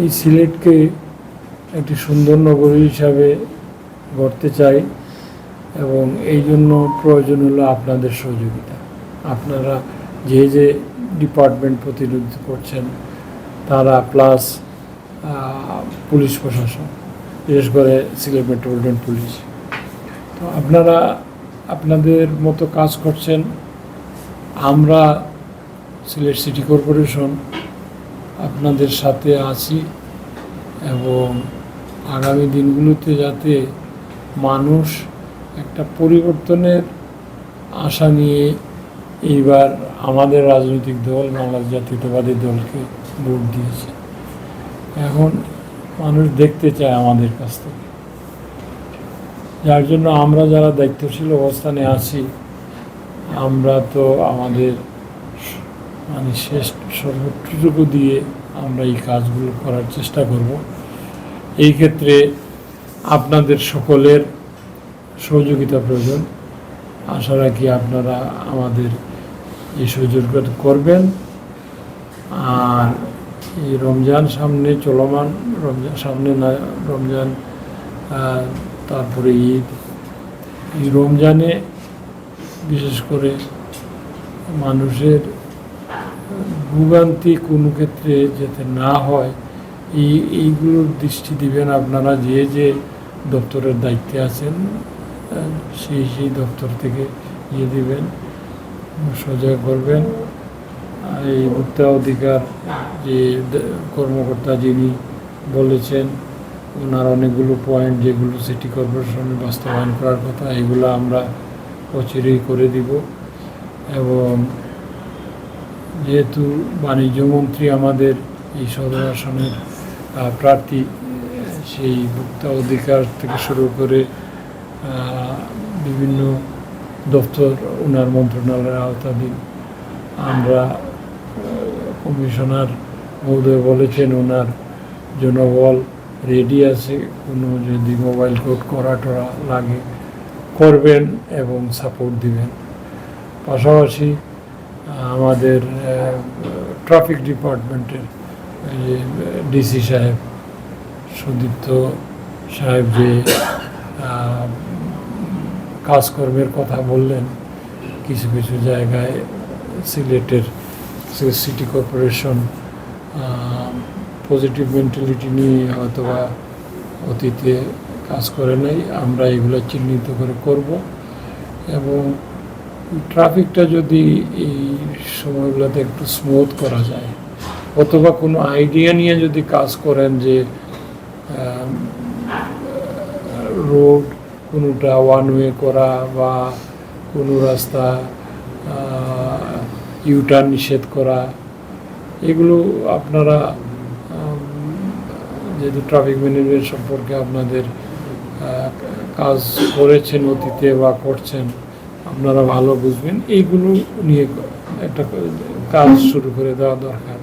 এই সিলেটকে একটি সুন্দর নগরী হিসাবে গড়তে চাই এবং এই জন্য প্রয়োজন হলো আপনাদের সহযোগিতা। আপনারা যে যে ডিপার্টমেন্ট প্রতিনিধিত্ব করছেন তারা প্লাস পুলিশ প্রশাসন, বিশেষ করে সিলেট মেট্রোপলিটন পুলিশ, তো আপনারা আপনাদের মতো কাজ করছেন। আমরা সিলেট সিটি কর্পোরেশন আপনাদের সাথে আছি এবং আগামী দিনগুলোতে যাতে মানুষ একটা পরিবর্তনের আশা নিয়ে এইবার আমাদের রাজনৈতিক দল বাংলাদেশ জাতীয়তাবাদী দলকে ভোট দিয়েছে। এখন মানুষ দেখতে চায় আমাদের কাছ থেকে, যার জন্য আমরা যারা দায়িত্বশীল অবস্থানে আছি আমরা তো আমাদের শেষ সর্বোচ্চটুকু দিয়ে আমরা এই কাজগুলো করার চেষ্টা করব। এই ক্ষেত্রে আপনাদের সকলের সহযোগিতা প্রয়োজন। আশা রাখি আপনারা আমাদের এই সহযোগিতা করবেন। আর এই রমজান সামনে চলমান, রমজান তারপরে ঈদ, এই রমজানে বিশেষ করে মানুষের ভোগান্তি কোনো ক্ষেত্রে যাতে না হয় এইগুলোর দৃষ্টি দিবেন। আপনারা যে যে দপ্তরের দায়িত্বে আছেন সেই দপ্তর থেকে ইয়ে দিবেন, সজাগ করবেন। এই ভোক্তা অধিকার যে কর্মকর্তা যিনি বলেছেন ওনার অনেকগুলো পয়েন্ট যেগুলো সিটি কর্পোরেশনে বাস্তবায়ন করার কথা, এগুলো আমরা অচিরেই করে দিব। এবং যেহেতু বাণিজ্যমন্ত্রী আমাদের এই সদর আসনের প্রার্থী, সেই ভোক্তা অধিকার থেকে শুরু করে বিভিন্ন দপ্তর ওনার মন্ত্রণালয়ের আওতাধীন। আমরা কমিশনার মহোদয় বলেছেন ওনার জনবল রেডি আছে, কোনো যদি মোবাইল কোড করা টরা লাগে করবেন এবং সাপোর্ট দিবেন। পাশাপাশি আমাদের ট্রাফিক ডিপার্টমেন্টের ডিসি সাহেব সুদীপ্ত সাহেব যে কাজকর্মের কথা বললেন, কিছু কিছু জায়গায় সিলেটের সিটি কর্পোরেশন পজিটিভ মেন্টালিটি নিয়ে হয়তোবা অতীতে কাজ করে নাই, আমরা এগুলো চিহ্নিত করে করব। এবং ট্রাফিকটা যদি এই সময়গুলোতে একটু স্মুথ করা যায়, অথবা কোনো আইডিয়া নিয়ে যদি কাজ করেন যে রোড কোনোটা ওয়ান ওয়ে করা বা কোনো রাস্তা ইউটার্ন নিষেধ করা, এগুলো আপনারা যেহেতু ট্রাফিক ম্যানেজমেন্ট সম্পর্কে আপনাদের কাজ করেছেন অতীতে বা করছেন, আপনারা ভালো বুঝবেন। এইগুলো নিয়ে একটা কাজ শুরু করে দেওয়া দরকার।